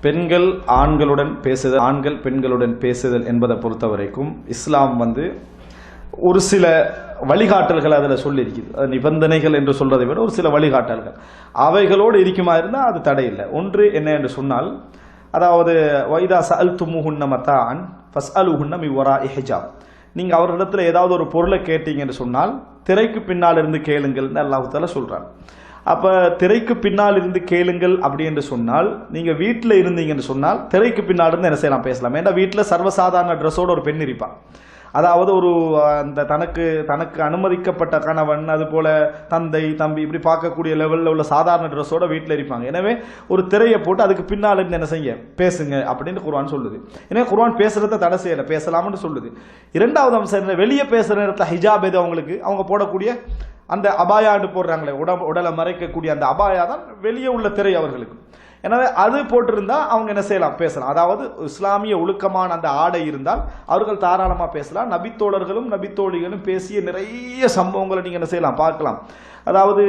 பெண்கள் ஆண்களுடன் பேசுதல், ஆண்கள் பெண்களுடன் பேசுதல் என்பதை பொறுத்த வரைக்கும் இஸ்லாம் ஒரு சில வழிகாட்டல்கள் அதில் சொல்லியிருக்குது. அது நிபந்தனைகள் என்று சொல்றதை விட ஒரு சில வழிகாட்டல்கள் அவைகளோடு இருக்குமா இருந்தால் அது தடையில்லை. ஒன்று என்ன என்று சொன்னால், அதாவது வைதா சஅல்துமுஹுன்ன மத்தான் ஃபஸ்அலுஹுன்ன மின் வராஇ ஹிஜாப், நீங்க அவர்களிடத்தில் ஏதாவது ஒரு பொருளை கேட்டீங்க என்று சொன்னால் திரைக்கு பின்னால் இருந்து கேளுங்கள் அல்லாஹ் தஆலா சொல்றான். அப்ப திரைக்கு பின்னால் இருந்து கேளுங்கள் அப்படி என்று சொன்னால், நீங்க வீட்டில் இருந்தீங்கன்னு சொன்னால் திரைக்கு பின்னால் இருந்து என்ன செய்யலாம், பேசலாம். ஏன்னா வீட்டில் சர்வசாதாரண ட்ரெஸ்ஸோட ஒரு பெண் இருப்பான். அதாவது ஒரு அந்த தனக்கு அனுமதிக்கப்பட்ட கணவன், அது போல தந்தை தம்பி இப்படி பார்க்கக்கூடிய லெவலில் உள்ள சாதாரண ட்ரெஸ்ஸோட வீட்டில் இருப்பாங்க. எனவே ஒரு திரையை போட்டு அதுக்கு பின்னால் இருந்து என்ன செய்ய பேசுங்க அப்படின்னு குர்ஆன் சொல்லுது. எனவே குர்ஆன் பேசுறத தடை செய்யல, பேசலாம்னு சொல்லுது. இரண்டாவது அம்சம், வெளியே பேசுற நேரத்தில் ஹிஜாப் எது அவங்களுக்கு, அவங்க போடக்கூடிய அந்த அபாயான்னு போடுறாங்களே, உடலை மறைக்கக்கூடிய அந்த அபாயா தான் வெளியே உள்ள திரை அவர்களுக்கு. எனவே அது போட்டிருந்தா அவங்க என்ன செய்யலாம், பேசலாம். அதாவது இஸ்லாமிய ஒழுக்கமான அந்த ஆடை இருந்தால் அவர்கள் தாராளமாக பேசலாம். நபித்தோழர்களும் நபித்தோழிகளும் பேசிய நிறைய சம்பவங்களை நீங்க என்ன செய்யலாம், பார்க்கலாம். அதாவது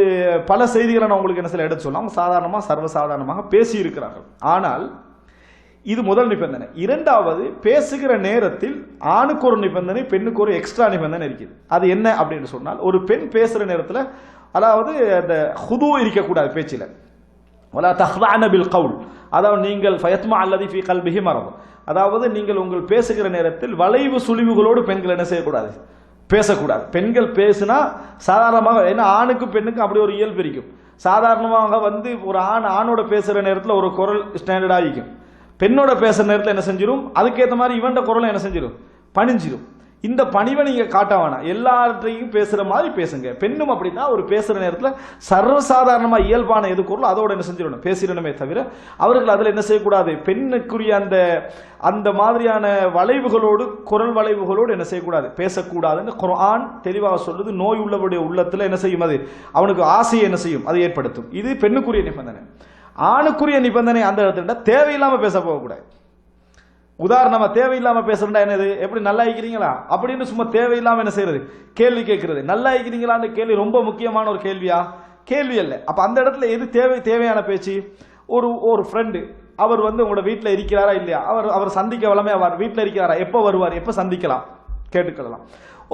பல செய்திகளை நான் உங்களுக்கு என்ன செய்யலாம் எடுத்து சொல்லலாம். அவங்க சாதாரணமாக சர்வசாதாரணமாக பேசி இருக்கிறார்கள். ஆனால் இது முதல் நிபந்தனை. இரண்டாவது, பேசுகிற நேரத்தில் ஆணுக்கு ஒரு நிபந்தனை, பெண்ணுக்கு ஒரு எக்ஸ்ட்ரா நிபந்தனை இருக்குது. அது என்ன அப்படின்னு சொன்னால், ஒரு பெண் பேசுற நேரத்தில் அதாவது அந்த ஹுது இருக்கக்கூடாது பேச்சில். வலா தஹ்லஅன பில் கவுல், அதாவது நீங்கள் ஃபயத்மா அல்லதி ஃபீ கல்பிஹி மரத், அதாவது நீங்கள் உங்கள் பேசுகிற நேரத்தில் வளைவு சுழிவுகளோடு பெண்கள் என்ன செய்யக்கூடாது, பேசக்கூடாது. பெண்கள் பேசினா சாதாரணமாக, ஏன்னா ஆணுக்கும் பெண்ணுக்கும் அப்படி ஒரு இயல்பு இருக்கும். சாதாரணமாக ஒரு ஆணோட பேசுகிற நேரத்தில் ஒரு குரல் ஸ்டாண்டர்டாக இருக்கும். பெண்ணோட பேசுற நேரத்தில் என்ன செஞ்சிடும், அதுக்கேற்ற மாதிரி இவன்ட குரலை என்ன செஞ்சிடும், பணிஞ்சிடும். இந்த பணிவை நீங்க காட்ட வேணாம், எல்லாத்தையும் பேசுற மாதிரி பேசுங்க. பெண்ணும் அப்படின்னா ஒரு பேசுற நேரத்தில் சர்வசாதாரணமா இயல்பான எது குரல் அதோட என்ன செஞ்சிடணும், பேசிடணுமே தவிர அவர்கள் அதில் என்ன செய்யக்கூடாது, பெண்ணுக்குரிய அந்த மாதிரியான வளைவுகளோடு, குரல் வளைவுகளோடு என்ன செய்யக்கூடாது, பேசக்கூடாதுன்னு குர்ஆன் தெளிவாக சொல்லுது. நோய் உள்ளவருடைய உள்ளத்தில் என்ன செய்யும், அது அவனுக்கு ஆசையை என்ன செய்யும், அதை ஏற்படுத்தும். இது பெண்ணுக்குரிய நிபந்தனை. ஆணுக்குரிய நிபந்தனை அந்த இடத்துல தேவையில்லாம பேச போகக்கூடாது. உதாரணமா தேவையில்லாம பேசுறா என்னது, எப்படி நல்லா இருக்கிறீங்களா அப்படின்னு சும்மா தேவையில்லாம என்ன செய்யறது, கேள்வி கேட்கறது. நல்லா இருக்கிறீங்களான்னு கேள்வி ரொம்ப முக்கியமான ஒரு கேள்வியா, கேள்வி அல்ல. அப்ப அந்த இடத்துல எது தேவையான பேச்சு, ஒரு ஃப்ரெண்டு அவர் உங்களோட வீட்டில் இருக்கிறாரா இல்லையா, அவர் சந்திக்க வளமே வீட்டில் இருக்கிறாரா, எப்போ வருவார், எப்போ சந்திக்கலாம் கேட்டுக்கலாம்.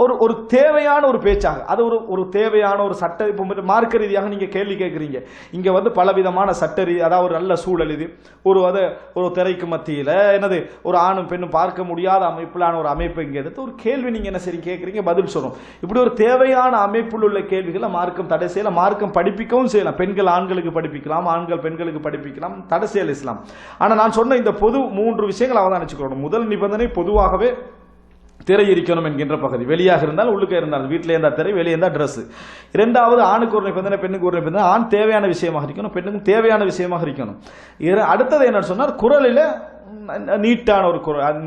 ஒரு தேவையான ஒரு பேச்சாக, அது ஒரு தேவையான ஒரு சட்ட, இப்போ மார்க்க ரீதியாக நீங்க கேள்வி கேட்குறீங்க. இங்க பலவிதமான சட்ட அதாவது ஒரு நல்ல சூழல் இது, ஒரு திரைக்கு மத்தியில் என்னது, ஒரு ஆணும் பெண்ணும் பார்க்க முடியாத அமைப்பிலான ஒரு அமைப்பு இங்கே எடுத்து ஒரு கேள்வி நீங்க என்ன சரி கேட்குறீங்க, பதில் சொல்லணும். இப்படி ஒரு தேவையான அமைப்பில் உள்ள கேள்விகளை மார்க்கம் தடை செய்யலாம். மார்க்கம் படிப்பிக்கவும் செய்யலாம். பெண்கள் ஆண்களுக்கு படிப்பிக்கலாம், ஆண்கள் பெண்களுக்கு படிப்பிக்கலாம், தடை செய்யல இஸ்லாம். ஆனால் நான் சொன்ன இந்த பொது 3 விஷயங்கள் அவதானிச்சுக்கணும். முதல் நிபந்தனை, பொதுவாகவே திரை இருக்கணும் என்கின்ற பகுதி. வெளியாக இருந்தால் உள்ளுக்க இருந்தால், வீட்டில் இருந்தால் திரை, வெளியே இருந்தால் ட்ரெஸ். இரண்டாவது, ஆணுக்கு ஒரு நிபந்தனை, பெண்ணுக்கு ஒரு நிபந்தனை. ஆண் தேவையான விஷயமாக இருக்கணும், பெண்ணுக்கும் தேவையான விஷயமாக இருக்கணும். அடுத்தது என்ன சொன்னால், குரலில் நீட்டான ஒரு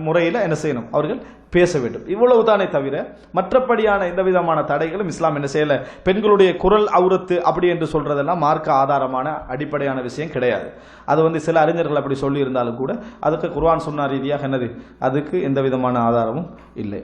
முறையில் என்ன செய்யணும், அவர்கள் பேச வேண்டும். இவ்வளவு தானே தவிர மற்றபடியான எந்த விதமான தடைகளும் இஸ்லாம் என்ன செய்யல. பெண்களுடைய குரல் அவுரத்து அப்படி என்று சொல்றதெல்லாம் மார்க்க ஆதாரமான அடிப்படையான விஷயம் கிடையாது. அது சில அறிஞர்கள் அப்படி சொல்லி இருந்தாலும் கூட அதுக்கு குர்ஆன் சுன்னா ரீதியாக என்னது, அதுக்கு எந்த விதமான ஆதாரமும் இல்லை.